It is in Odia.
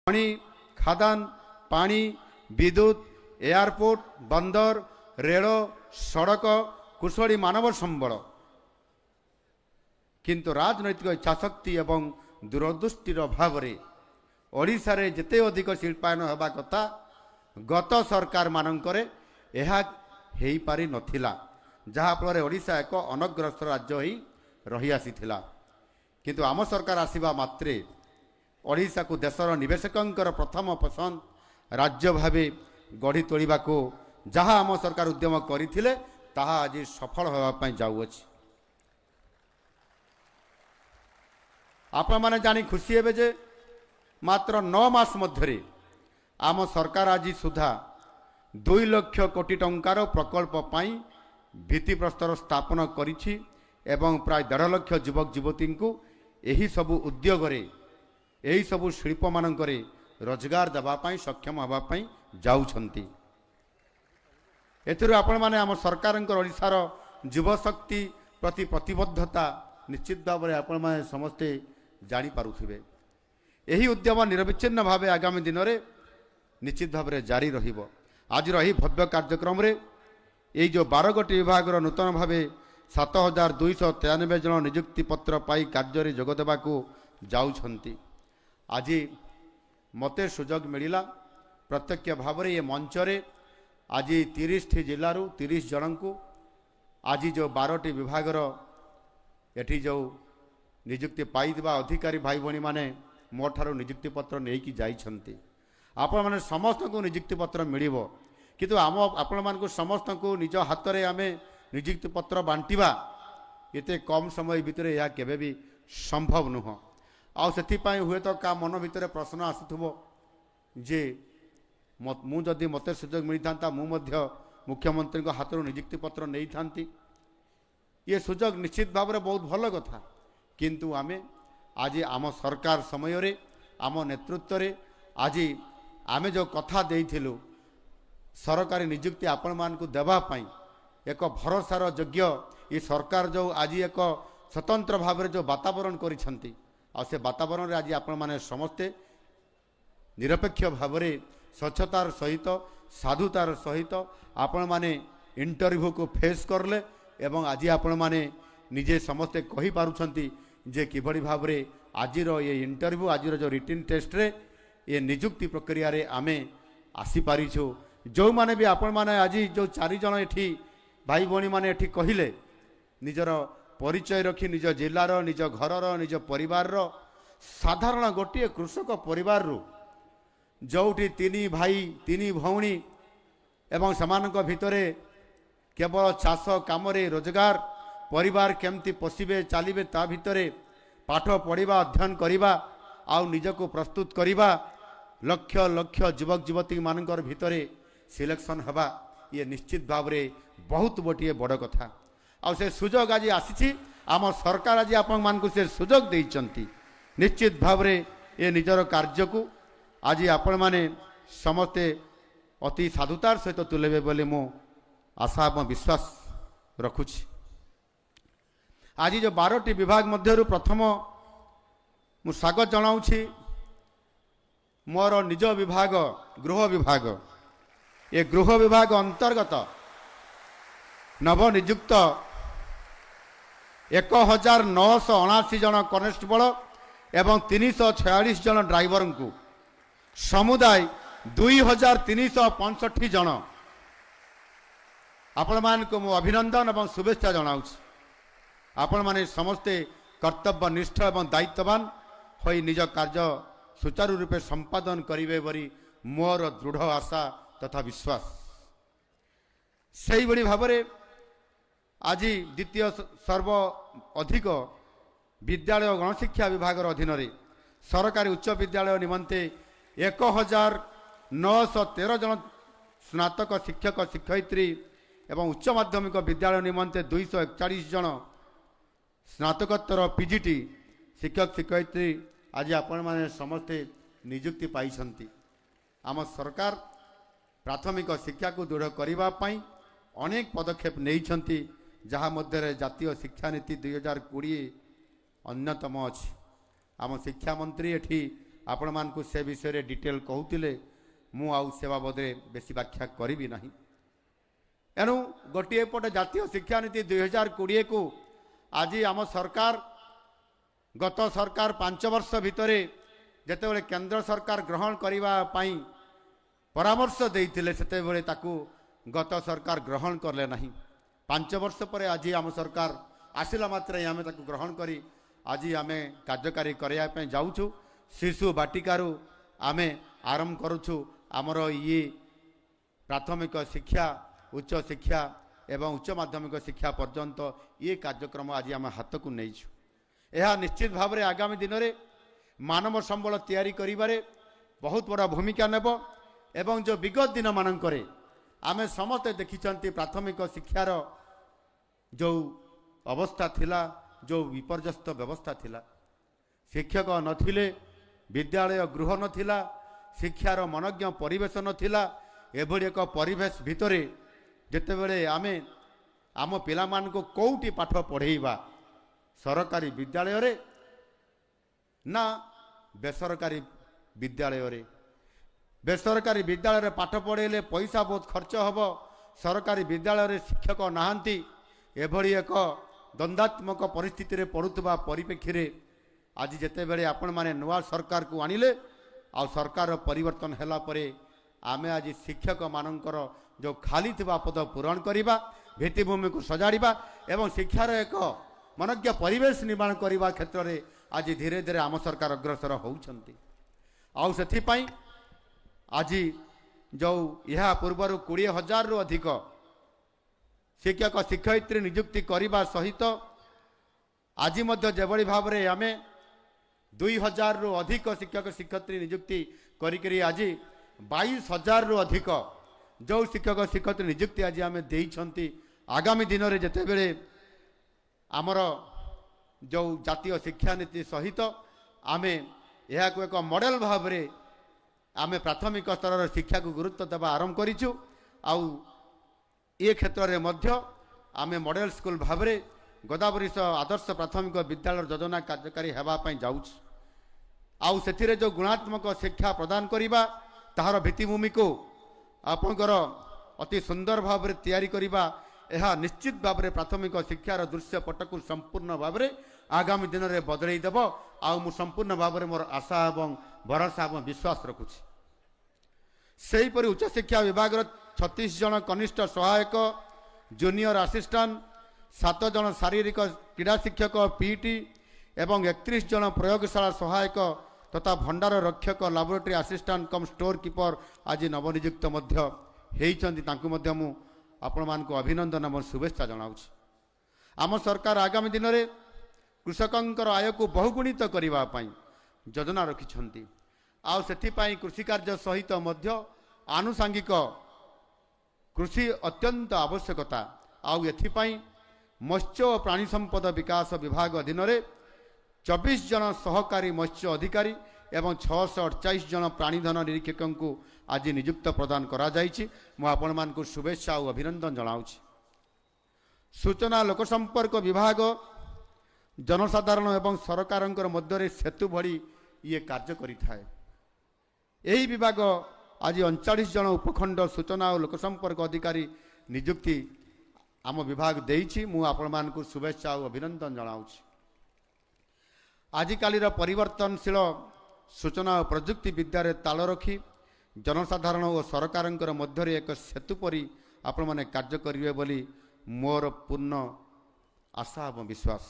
ଖଣି ଖାଦାନ ପାଣି ବିଦ୍ୟୁତ ଏୟାରପୋର୍ଟ ବନ୍ଦର ରେଳ ସଡ଼କ କୁଶଳୀ ମାନବ ସମ୍ବଳ କିନ୍ତୁ ରାଜନୈତିକ ଇଚ୍ଛାଶକ୍ତି ଏବଂ ଦୂରଦୃଷ୍ଟିର ଅଭାବରେ ଓଡ଼ିଶାରେ ଯେତେ ଅଧିକ ଶିଳ୍ପାୟନ ହେବା କଥା ଗତ ସରକାର ମାନଙ୍କରେ ଏହା ହେଇପାରି ନଥିଲା, ଯାହାଫଳରେ ଓଡ଼ିଶା ଏକ ଅନଗ୍ରସର ରାଜ୍ୟ ହୋଇ ରହିଆସିଥିଲା। କିନ୍ତୁ ଆମ ସରକାର ଆସିବା ମାତ୍ରେ ଓଡ଼ିଶାକୁ ଦେଶର ନିବେଶକଙ୍କର ପ୍ରଥମ ପସନ୍ଦ ରାଜ୍ୟ ଭାବେ ଗଢ଼ି ତୋଳିବାକୁ ଯାହା ଆମ ସରକାର ଉଦ୍ୟମ କରିଥିଲେ ତାହା ଆଜି ସଫଳ ହେବା ପାଇଁ ଯାଉଅଛି। ଆପଣମାନେ ଜାଣି ଖୁସି ହେବେ ଯେ ମାତ୍ର 9 ମାସ ମଧ୍ୟରେ ଆମ ସରକାର ଆଜି ସୁଦ୍ଧା 2 ଲକ୍ଷ କୋଟି ଟଙ୍କାର ପ୍ରକଳ୍ପ ପାଇଁ ଭିତ୍ତିପ୍ରସ୍ତର ସ୍ଥାପନ କରିଛି ଏବଂ ପ୍ରାୟ 1.5 ଲକ୍ଷ ଯୁବକ ଯୁବତୀଙ୍କୁ ଏହି ସବୁ ଉଦ୍ୟୋଗରେ ଏହି ସବୁ ଶିଳ୍ପମାନଙ୍କରେ ରୋଜଗାର ଦେବା ପାଇଁ ସକ୍ଷମ ହେବା ପାଇଁ ଯାଉଛନ୍ତି। ଏଥିରୁ ଆପଣମାନେ ଆମ ସରକାରଙ୍କର ଓଡ଼ିଶାର ଯୁବଶକ୍ତି ପ୍ରତି ପ୍ରତିବଦ୍ଧତା ନିଶ୍ଚିତ ଭାବରେ ଆପଣମାନେ ସମସ୍ତେ ଜାଣିପାରୁଥିବେ। ଏହି ଉଦ୍ୟମ ନିରବିଚ୍ଛିନ୍ନ ଭାବେ ଆଗାମୀ ଦିନରେ ନିଶ୍ଚିତ ଭାବରେ ଜାରି ରହିବ। ଆଜିର ଏହି ଭବ୍ୟ କାର୍ଯ୍ୟକ୍ରମରେ ଏଇ ଯେଉଁ 12 ଗୋଟି ବିଭାଗର ନୂତନ ଭାବେ 7293 ଜଣ ନିଯୁକ୍ତି ପତ୍ର ପାଇ କାର୍ଯ୍ୟରେ ଯୋଗ ଦେବାକୁ ଯାଉଛନ୍ତି। ଆଜି ମୋତେ ସୁଯୋଗ ମିଳିଲା ପ୍ରତ୍ୟକ୍ଷ ଭାବରେ ଏ ମଞ୍ଚରେ ଆଜି 30ଟି ଜିଲ୍ଲାରୁ 30 ଜଣଙ୍କୁ ଆଜି ଯେଉଁ 12ଟି ବିଭାଗର ଏଠି ଯେଉଁ ନିଯୁକ୍ତି ପାଇଥିବା ଅଧିକାରୀ ଭାଇ ଭଉଣୀମାନେ ମୋ ଠାରୁ ନିଯୁକ୍ତି ପତ୍ର ନେଇକି ଯାଇଛନ୍ତି। ଆପଣମାନେ ସମସ୍ତଙ୍କୁ ନିଯୁକ୍ତି ପତ୍ର ମିଳିବ, କିନ୍ତୁ ଆପଣମାନଙ୍କୁ ସମସ୍ତଙ୍କୁ ନିଜ ହାତରେ ଆମେ ନିଯୁକ୍ତି ପତ୍ର ବାଣ୍ଟିବା ଏତେ କମ୍ ସମୟ ଭିତରେ ଏହା କେବେ ବି ସମ୍ଭବ ନୁହଁ। ଆଉ ସେଥିପାଇଁ ହୁଏତ କାହା ମନ ଭିତରେ ପ୍ରଶ୍ନ ଆସୁଥିବ ଯେ ମୁଁ ଯଦି ମୋତେ ସୁଯୋଗ ମିଳିଥାନ୍ତା ମୁଁ ମଧ୍ୟ ମୁଖ୍ୟମନ୍ତ୍ରୀଙ୍କ ହାତରୁ ନିଯୁକ୍ତି ପତ୍ର ନେଇଥାନ୍ତି। ଏ ସୁଯୋଗ ନିଶ୍ଚିତ ଭାବରେ ବହୁତ ଭଲ କଥା, କିନ୍ତୁ ଆଜି ଆମ ସରକାର ସମୟରେ ଆମ ନେତୃତ୍ୱରେ ଆଜି ଆମେ ଯେଉଁ କଥା ଦେଇଥିଲୁ ସରକାରୀ ନିଯୁକ୍ତି ଆପଣମାନଙ୍କୁ ଦେବା ପାଇଁ ଏକ ଭରସାର ଯୋଗ୍ୟ ଏ ସରକାର ଯେଉଁ ଆଜି ଏକ ସ୍ୱତନ୍ତ୍ର ଭାବରେ ଯେଉଁ ବାତାବରଣ କରିଛନ୍ତି ଆଉ ସେ ବାତାବରଣରେ ଆଜି ଆପଣମାନେ ସମସ୍ତେ ନିରପେକ୍ଷ ଭାବରେ ସ୍ୱଚ୍ଛତାର ସହିତ ସାଧୁତାର ସହିତ ଆପଣମାନେ ଇଣ୍ଟରଭ୍ୟୁକୁ ଫେସ୍ କଲେ ଏବଂ ଆଜି ଆପଣମାନେ ନିଜେ ସମସ୍ତେ କହିପାରୁଛନ୍ତି ଯେ କିଭଳି ଭାବରେ ଆଜିର ଏ ଇଣ୍ଟରଭ୍ୟୁ ଆଜିର ଯେଉଁ ରିଟିନ୍ ଟେଷ୍ଟରେ ଏ ନିଯୁକ୍ତି ପ୍ରକ୍ରିୟାରେ ଆମେ ଆସିପାରିଛୁ। ଯେଉଁମାନେ ବି ଆପଣମାନେ ଆଜି ଯେଉଁ 4 ଜଣ ଏଠି ଭାଇ ଭଉଣୀମାନେ ଏଠି କହିଲେ ନିଜର ପରିଚୟ ରଖି ନିଜ ଜିଲ୍ଲାର ନିଜ ଘରର ନିଜ ପରିବାରର ସାଧାରଣ ଗୋଟିଏ କୃଷକ ପରିବାରରୁ ଯେଉଁଠି 3 ଭାଇ 3 ଭଉଣୀ ଏବଂ ସେମାନଙ୍କ ଭିତରେ କେବଳ ଚାଷ କାମରେ ରୋଜଗାର ପରିବାର କେମିତି ପୋଷିବେ ଚାଲିବେ ତା ଭିତରେ ପାଠ ପଢ଼ିବା ଅଧ୍ୟୟନ କରିବା ଆଉ ନିଜକୁ ପ୍ରସ୍ତୁତ କରିବା ଲକ୍ଷ ଲକ୍ଷ ଯୁବକ ଯୁବତୀମାନଙ୍କର ଭିତରେ ସିଲେକ୍ସନ୍ ହେବା ଇଏ ନିଶ୍ଚିତ ଭାବରେ ବହୁତ ଗୋଟିଏ ବଡ଼ କଥା। ଆଉ ସେ ସୁଯୋଗ ଆଜି ଆସିଛି, ଆମ ସରକାର ଆଜି ଆପଣମାନଙ୍କୁ ସେ ସୁଯୋଗ ଦେଇଛନ୍ତି। ନିଶ୍ଚିତ ଭାବରେ ଏ ନିଜର କାର୍ଯ୍ୟକୁ ଆଜି ଆପଣମାନେ ସମସ୍ତେ ଅତି ସାଧୁତାର ସହିତ ତୁଲେଇବେ ବୋଲି ମୁଁ ଆଶା ଏବଂ ବିଶ୍ୱାସ ରଖୁଛି। ଆଜି ଯେଉଁ 12ଟି ବିଭାଗ ମଧ୍ୟରୁ ପ୍ରଥମ ମୁଁ ସ୍ୱାଗତ ଜଣାଉଛି ମୋର ନିଜ ବିଭାଗ ଗୃହ ବିଭାଗ। ଏ ଗୃହ ବିଭାଗ ଅନ୍ତର୍ଗତ ନବନିଯୁକ୍ତ 1979 ଜଣ କନେଷ୍ଟବଳ ଏବଂ 346 ଜଣ ଡ୍ରାଇଭରଙ୍କୁ ସମୁଦାୟ 2365 ଜଣ ଆପଣମାନଙ୍କୁ ମୁଁ ଅଭିନନ୍ଦନ ଏବଂ ଶୁଭେଚ୍ଛା ଜଣାଉଛି। ଆପଣମାନେ ସମସ୍ତେ କର୍ତ୍ତବ୍ୟନିଷ୍ଠ ଏବଂ ଦାୟିତ୍ୱବାନ ହୋଇ ନିଜ କାର୍ଯ୍ୟ ସୁଚାରୁ ରୂପେ ସମ୍ପାଦନ କରିବେ ବୋଲି ମୋର ଦୃଢ଼ ଆଶା ତଥା ବିଶ୍ୱାସ। ସେହିଭଳି ଭାବରେ ଆଜି ଦ୍ୱିତୀୟ ସର୍ବ ଅଧିକ ବିଦ୍ୟାଳୟ ଓ ଗଣଶିକ୍ଷା ବିଭାଗର ଅଧୀନରେ ସରକାରୀ ଉଚ୍ଚ ବିଦ୍ୟାଳୟ ନିମନ୍ତେ 1913 ଜଣ ସ୍ନାତକ ଶିକ୍ଷକ ଶିକ୍ଷୟିତ୍ରୀ ଏବଂ ଉଚ୍ଚ ମାଧ୍ୟମିକ ବିଦ୍ୟାଳୟ ନିମନ୍ତେ 241 ଜଣ ସ୍ନାତକୋତ୍ତର ପିଜିଟି ଶିକ୍ଷକ ଶିକ୍ଷୟିତ୍ରୀ ଆଜି ଆପଣମାନେ ସମସ୍ତେ ନିଯୁକ୍ତି ପାଇଛନ୍ତି। ଆମ ସରକାର ପ୍ରାଥମିକ ଶିକ୍ଷାକୁ ଦୃଢ଼ କରିବା ପାଇଁ ଅନେକ ପଦକ୍ଷେପ ନେଇଛନ୍ତି, ଯାହା ମଧ୍ୟରେ ଜାତୀୟ ଶିକ୍ଷାନୀତି 2020 ଅନ୍ୟତମ ଅଛି। ଆମ ଶିକ୍ଷାମନ୍ତ୍ରୀ ଏଠି आपण मानकु से विषय रे डिटेल कहूतिले मु आउ से बाबदे बेसी व्याख्या करिबि नाही। एनु गोटे पटे जातीय शिक्षा नीति 2020 को आज आम सरकार गत सरकार 5 वर्ष भितर जेतेबेले केंद्र सरकार ग्रहण करिबा पई परामर्श देइतिले सेतेबेले ताकू गत सरकार ग्रहण करले नहीं। 5 वर्ष पर आज आम सरकार आसिला मात्रे आमे ताकू ग्रहण करी आज आमे कार्यकारी करिया पई जाउछु। शिशु बाटिकारु आमे आरंभ करूछु आमर ये प्राथमिक शिक्षा उच्च शिक्षा एवं उच्च माध्यमिक शिक्षा पर्यंत ये कार्यक्रम आज आम हाथ को नहीं। यह निश्चित भाव में आगामी दिन में मानव संबल तैयारी करिबारे बहुत बड़ा भूमिका नेब एवं जो विगत दिन मानकरे आमे समस्ते देखिछंती प्राथमिक शिक्षार जो अवस्था थिला जो विपर्यस्त व्यवस्था थिला शिक्षक नथिले विद्यालय गृह नथिला शिक्षार मनज्ञ परिवेश नथिला। एभली एक परिवेश भितरे जेतेबेले आमे आम पिला मानको कोउटी पाठ पढ़ेइबा सरकारी विद्यालय रे ना बेसरकारी विद्यालय रे। बेसरकारी विद्यालय रे पाठ पढ़ेले पैसा बहुत खर्च हबो। सरकारी विद्यालय रे शिक्षक नाहांती। एभली एक द्वंद्वात्मक परिस्थिति रे पड़ुतबा परिप्रेक्षी रे आज जेतेबेले आपण माने नुआ सरकार को आनिले आ सरकार परिवर्तन हैला परे आमे आज शिक्षक मानकर जो खाली थिबा पद पूरण करिबा भित्तिभूमि को सजाड़िबा एवं शिक्षार एक मनज्ञ परिवेश निर्माण करने क्षेत्र में आज धीरे धीरे आम सरकार अग्रसर होउछंती। आउ सेथिपाई आज जो यह पूर्वर 20,000 रु अधिक शिक्षक शिक्षयित्री नियुक्ति करने सहित आज मध्य जेभली भाव में आमे 2,000 रु अधिक शिक्षक शिक्षयित्री नियुक्ति करी आज 22,000 रु अधिक जो शिक्षक शिक्षयित्री नियुक्ति आज आमे देइछंती। आगामी दिन में जेतेबेले आमर जो जातीय शिक्षा नीति सहित आमे यह को एक मॉडल भाव में आमे प्राथमिक स्तर शिक्षा को गुरुत्व देवा आरंभ करिछु। आउ ये क्षेत्र में मध्य आमे मॉडल स्कूल भाव में गोदावरी आदर्श प्राथमिक विद्यालय योजना कार्यकारी हेबापी जाऊँ। आउ सेथिरे जो गुणात्मक शिक्षा प्रदान करिबा ताहार भित्तिभूमि को आपणकर अति सुंदर भाव में तैयारी करिबा यह निश्चित भाव में प्राथमिक शिक्षार दृश्य पट को संपूर्ण भाव में आगामी दिन में बदल देव। आउ संपूर्ण भाव में मोर आशा एवं भरोसा एवं विश्वास रखुछि। सेहीपरि उच्च शिक्षा विभाग 36 जन कनिष्ठ सहायक जूनियर असिस्टेंट 7 जन शारीरिक क्रीड़ा शिक्षक पीटी एवं 31 जन प्रयोगशाला सहायक तथा भंडार रक्षक लैबोरेटरी असिस्टेंट कम स्टोर कीपर आज नवनियुक्त होइछंती। तांकु मध्य मु आपण मानकु अभिनंदन एवं शुभेच्छा जनाउछि। आम सरकार आगामी दिन में कृषकंकर आय को बहुगुणित करबा पई योजना रखिछंती। आउ सेथिपाई कृषि कार्य सहित मध्य आनुषंगिक कृषि अत्यंत आवश्यकता। आउ एथिपाई मत्स्य और प्राणी संपद विकास विभाग अधीन 24 जन सहकारी मत्स्य अधिकारी एवं 648 जन प्राणीधन निरीक्षकों को आज नियुक्त प्रदान करा जाइछि। मु आपण मानकु शुभेच्छा और अभिनंदन जनाउछि। सूचना लोक संपर्क विभाग जनसाधारण एवं सरकारंकर मध्य सेतु भली ये कार्य करिथाए। यही विभाग आज 39 जन उपखंड सूचना और लोक संपर्क अधिकारी नियुक्ति आम विभाग देइछि। मु आपण मानकु शुभेच्छा और अभिनंदन जनाउछि। आजिकालीर परिवर्तनशील सूचना और प्रजुक्ति विद्यार ताल रखी जनसाधारण और सरकारंकर मध्य एक सेतु परी आपण माने कार्य करिवे बोली मोर पूर्ण आशा और विश्वास।